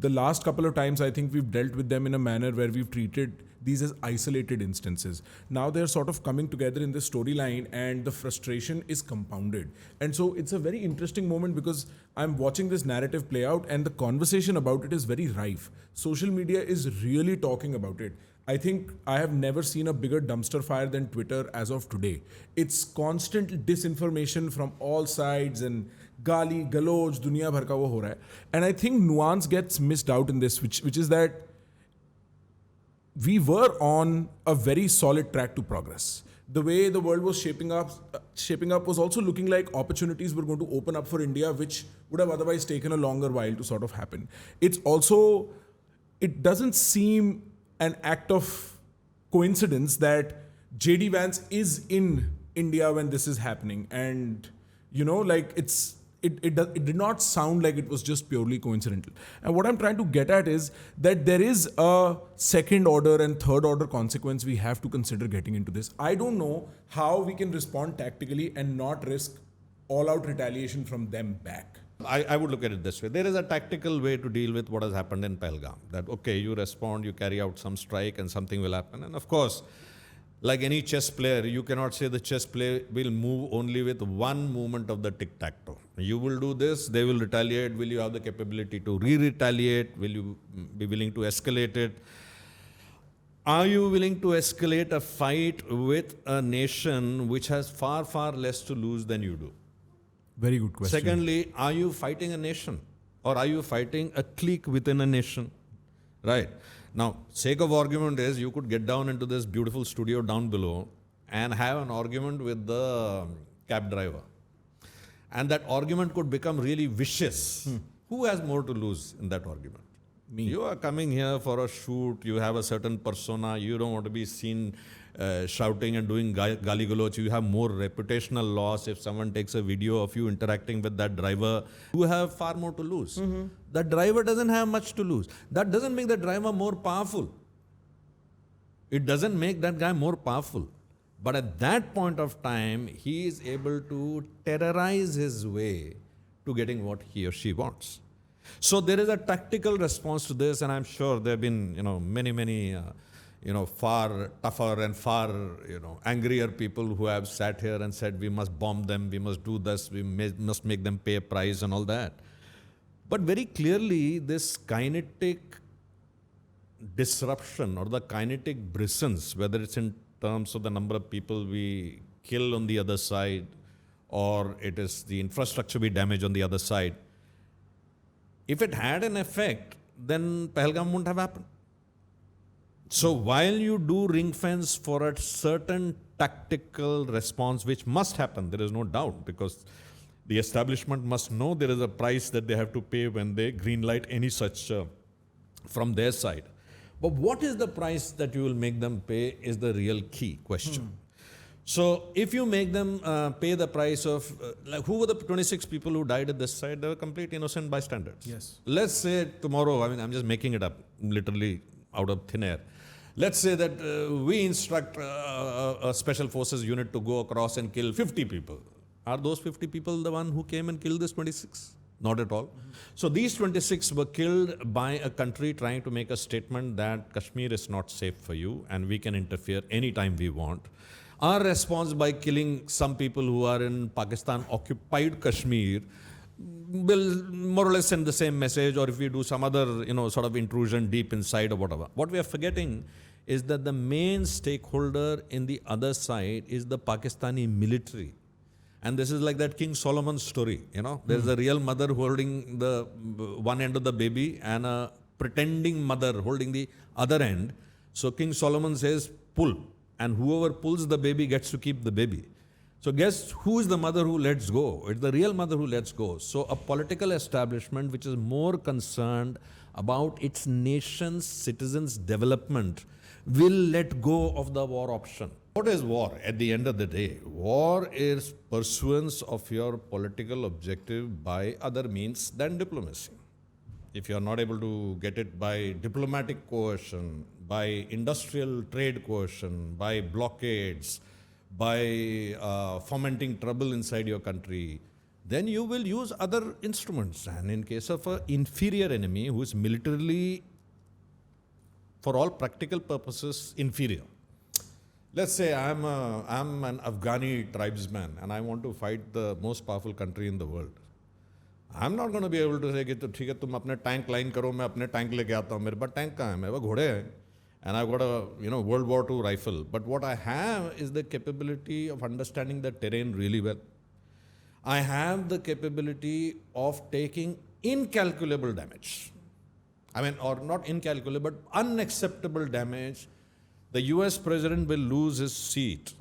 the last couple of times, I think we've dealt with them in a manner where we've treated these as isolated instances. Now they're sort of coming together in this storyline, and the frustration is compounded. And so it's a very interesting moment because I'm watching this narrative play out, and the conversation about it is very rife. Social media is really talking about it. I think I have never seen a bigger dumpster fire than Twitter as of today. It's constant disinformation from all sides and gali, galoj, dunia bhar ka wo ho raha hai. And I think nuance gets missed out in this, which is that we were on a very solid track to progress. The way the world was shaping up was also looking like opportunities were going to open up for India, which would have otherwise taken a longer while to sort of happen. It doesn't seem an act of coincidence that JD Vance is in India when this is happening. And, it did not sound like it was just purely coincidental. And what I'm trying to get at is that there is a second order and third order consequence we have to consider getting into this. I don't know how we can respond tactically and not risk all out retaliation from them back. I would look at it this way. There is a tactical way to deal with what has happened in Pahalgam. That, okay, you respond, you carry out some strike and something will happen. And of course, like any chess player, you cannot say the chess player will move only with one movement of the tic-tac-toe. You will do this, they will retaliate. Will you have the capability to re-retaliate? Will you be willing to escalate it? Are you willing to escalate a fight with a nation which has far, far less to lose than you do? Very good question. Secondly, are you fighting a nation or are you fighting a clique within a nation? Right. Now, sake of argument is you could get down into this beautiful studio down below and have an argument with the cab driver. And that argument could become really vicious. Who has more to lose in that argument? Me. You are coming here for a shoot, you have a certain persona, you don't want to be seen shouting and doing gali-galoch, you have more reputational loss if someone takes a video of you interacting with that driver. You have far more to lose. The driver doesn't have much to lose. That doesn't make the driver more powerful. It doesn't make that guy more powerful. But at that point of time, he is able to terrorize his way to getting what he or she wants. So there is a tactical response to this, and I'm sure there have been, many, far tougher and far, angrier people who have sat here and said, we must bomb them, we must do this, must make them pay a price and all that. But very clearly, this kinetic disruption or the kinetic brisance, whether it's in terms of the number of people we kill on the other side, or it is the infrastructure we damage on the other side, if it had an effect, then Pahalgam wouldn't have happened. So while you do ring fence for a certain tactical response, which must happen, there is no doubt, because the establishment must know there is a price that they have to pay when they greenlight any such from their side. But what is the price that you will make them pay is the real key question. So if you make them pay the price of, who were the 26 people who died at this side? They were complete innocent bystanders. Yes. Let's say tomorrow, I'm just making it up, literally out of thin air. Let's say that we instruct a special forces unit to go across and kill 50 people. Are those 50 people the one who came and killed this 26? Not at all. So these 26 were killed by a country trying to make a statement that Kashmir is not safe for you and we can interfere anytime we want. Our response by killing some people who are in Pakistan-occupied Kashmir will more or less send the same message, or if we do some other, sort of intrusion deep inside or whatever. What we are forgetting is that the main stakeholder in the other side is the Pakistani military. And this is like that King Solomon story, There's a real mother holding the one end of the baby and a pretending mother holding the other end. So King Solomon says, pull. And whoever pulls the baby gets to keep the baby. So guess who is the mother who lets go? It's the real mother who lets go. So a political establishment which is more concerned about its nation's citizens' development will let go of the war option. What is war at the end of the day? War is pursuance of your political objective by other means than diplomacy. If you are not able to get it by diplomatic coercion, by industrial trade coercion, by blockades, by fomenting trouble inside your country, then you will use other instruments. And in case of an inferior enemy who is militarily, for all practical purposes, inferior. Let's say I'm an Afghani tribesman and I want to fight the most powerful country in the world. I'm not going to be able to say कि तो ठीक है तुम अपने tank line करो मैं अपने tank लेके आता हूँ मेरे पास tank कहाँ है मेरे पास घोड़े हैं and I've got a World War II rifle. But what I have is the capability of understanding the terrain really well. I have the capability of taking incalculable damage. I mean, or not incalculable, but unacceptable damage. The US president will lose his seat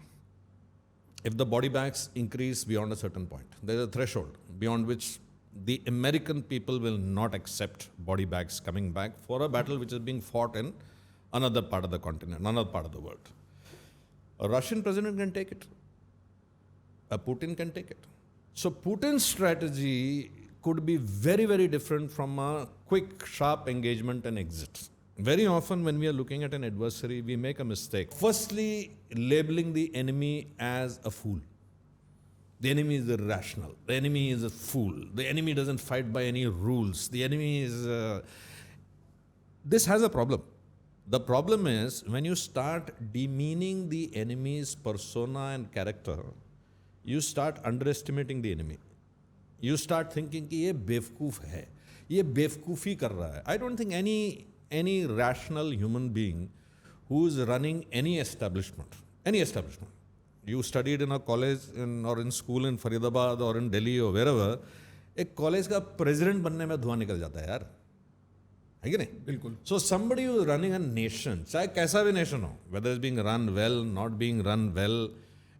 if the body bags increase beyond a certain point. There is a threshold beyond which the American people will not accept body bags coming back for a battle which is being fought in another part of the continent, another part of the world. A Russian president can take it. A Putin can take it. So Putin's strategy could be very, very different from a quick, sharp engagement and exit. Very often when we are looking at an adversary, we make a mistake. Firstly, labeling the enemy as a fool. The enemy is irrational. The enemy is a fool. The enemy doesn't fight by any rules. The enemy is... This has a problem. The problem is when you start demeaning the enemy's persona and character, you start underestimating the enemy. You start thinking कि ये बेवकूफ़ है, ये बेवकूफ़ी कर रहा है. I don't think any rational human being who is running any establishment, you studied in a college or in school in Faridabad or in Delhi or wherever, एक कॉलेज का प्रेसिडेंट बनने में धुआं निकल जाता है यार, है कि नहीं? बिल्कुल. So somebody who is running a nation, चाहे कैसा भी nation हो, whether it's being run well, not being run well,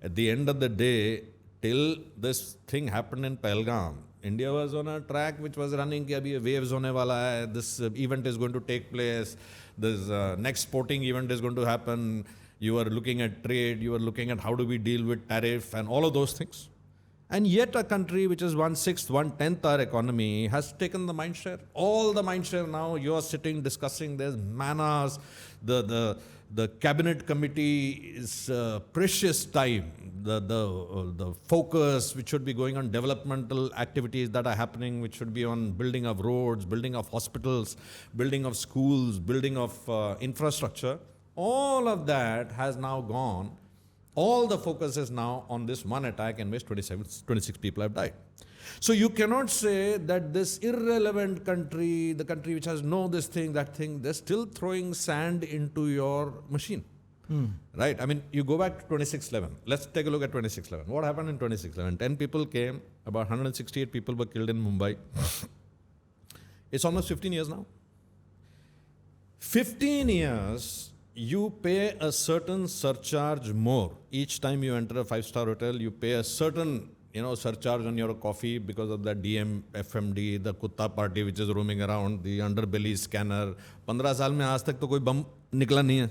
at the end of the day, till this thing happened in Pahalgam, India was on a track which was running कि अभी waves होने वाला है, this event is going to take place, this next sporting event is going to happen, you are looking at trade, you are looking at how do we deal with tariff and all of those things. And yet a country which is 1/6, 1/10 our economy has taken the mind share. All the mind share now, you are sitting discussing, there's manas, the cabinet committee is precious time, the focus which should be going on developmental activities that are happening, which should be on building of roads, building of hospitals, building of schools, building of infrastructure, all of that has now gone. All the focus is now on this one attack in which 26 people have died. So you cannot say that this irrelevant country, the country which has no this thing, that thing, they're still throwing sand into your machine. Right? I mean, you go back to 26/11. Let's take a look at 26/11. What happened in 26/11? 10 people came, about 168 people were killed in Mumbai. It's almost 15 years now. 15 years, you pay a certain surcharge more. Each time you enter a 5-star hotel, you pay a certain surcharge on your coffee because of the DM, FMD, the Kutta party which is roaming around, the underbelly scanner. 15 साल में आज तक तो कोई बम निकला नहीं है.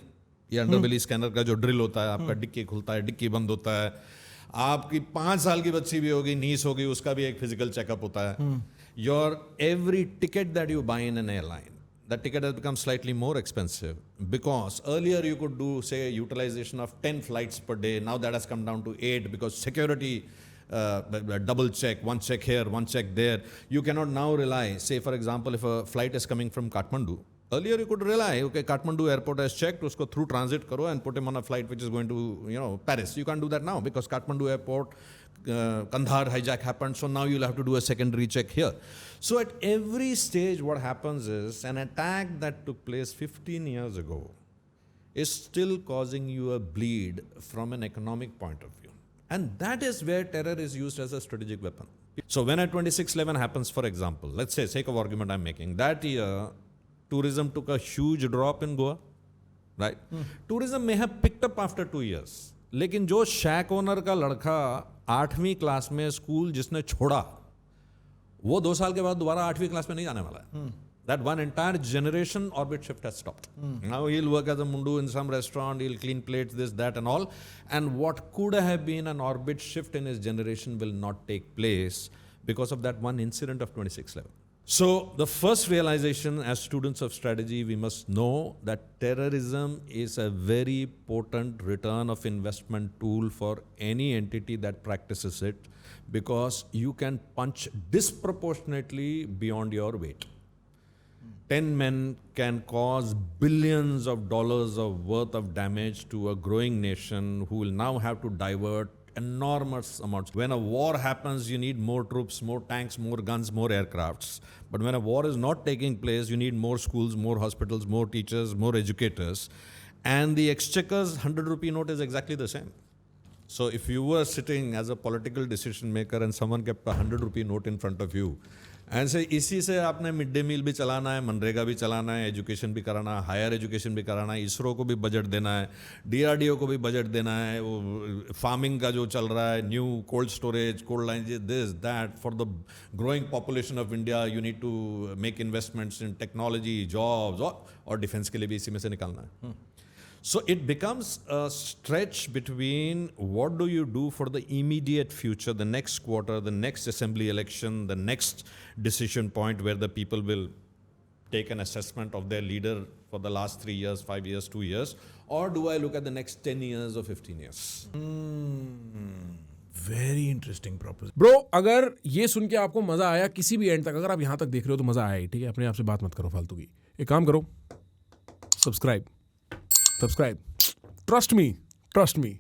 ये अंडरबेली स्कैनर का जो ड्रिल होता है, आपका डिक्की खुलता है, डिक्की बंद होता है, आपकी 5 साल की बच्ची भी होगी, नीस होगी, उसका भी एक फिजिकल चेकअप होता है. Your every ticket that you buy in an airline, that ticket has become slightly more expensive because earlier you could do, say, utilization of 10 flights per day. Now that has come down to 8 because security, double check, one check here, one check there. You cannot now rely, say for example, if a flight is coming from Kathmandu, earlier you could rely, okay, Kathmandu airport has checked, usko through transit karo and put him on a flight which is going to, Paris. You can't do that now because Kathmandu airport, Kandahar hijack happened, so now you'll have to do a secondary check here. So at every stage what happens is an attack that took place 15 years ago is still causing you a bleed from an economic point of view. And that is where terror is used as a strategic weapon. So when a 26/11 happens, for example, let's say, sake of argument I'm making, that year tourism took a huge drop in Goa, right? Tourism may have picked up after 2 years. लेकिन जो शैक owner का लड़का 8वीं class में school जिसने छोड़ा, वो 2 साल के बाद दोबारा 8वीं क्लास में नहीं जाने वाला है. That one entire generation orbit shift has stopped. Now he'll work as a mundu in some restaurant, he'll clean plates, this, that and all. And what could have been an orbit shift in his generation will not take place because of that one incident of 26/11. So the first realization as students of strategy, we must know that terrorism is a very potent return of investment tool for any entity that practices it, because you can punch disproportionately beyond your weight. 10 men can cause billions of dollars of worth of damage to a growing nation who will now have to divert enormous amounts. When a war happens, you need more troops, more tanks, more guns, more aircrafts. But when a war is not taking place, you need more schools, more hospitals, more teachers, more educators. And the exchequer's 100-rupee note is exactly the same. So if you were sitting as a political decision maker and someone kept a 100-rupee note in front of you, and say इसी से आपने mid day meal भी चलाना है, मनरेगा भी चलाना है, education भी कराना है, हायर एजुकेशन भी कराना है, इसरो को भी बजट देना है, DRDO को भी बजट देना है, वो फार्मिंग का जो चल रहा है, new cold storage, cold line, this that, for the growing population of India you need to make investments in technology, jobs, और डिफेंस के लिए भी इसी में से निकालना है. So it becomes a stretch between what do you do for the immediate future, the next quarter, the next assembly election, the next decision point where the people will take an assessment of their leader for the last 3 years, 5 years, 2 years, or do I look at the next 10 years or 15 years? Very interesting proposal. Bro, अगर ये सुन के आपको मजा आया किसी भी and तक, अगर आप यहाँ तक देख रहे हो तो मजा आया ही, ठीक है? अपने आप से बात मत करो फालतू की. एक काम करो, सब्सक्राइब. Trust me.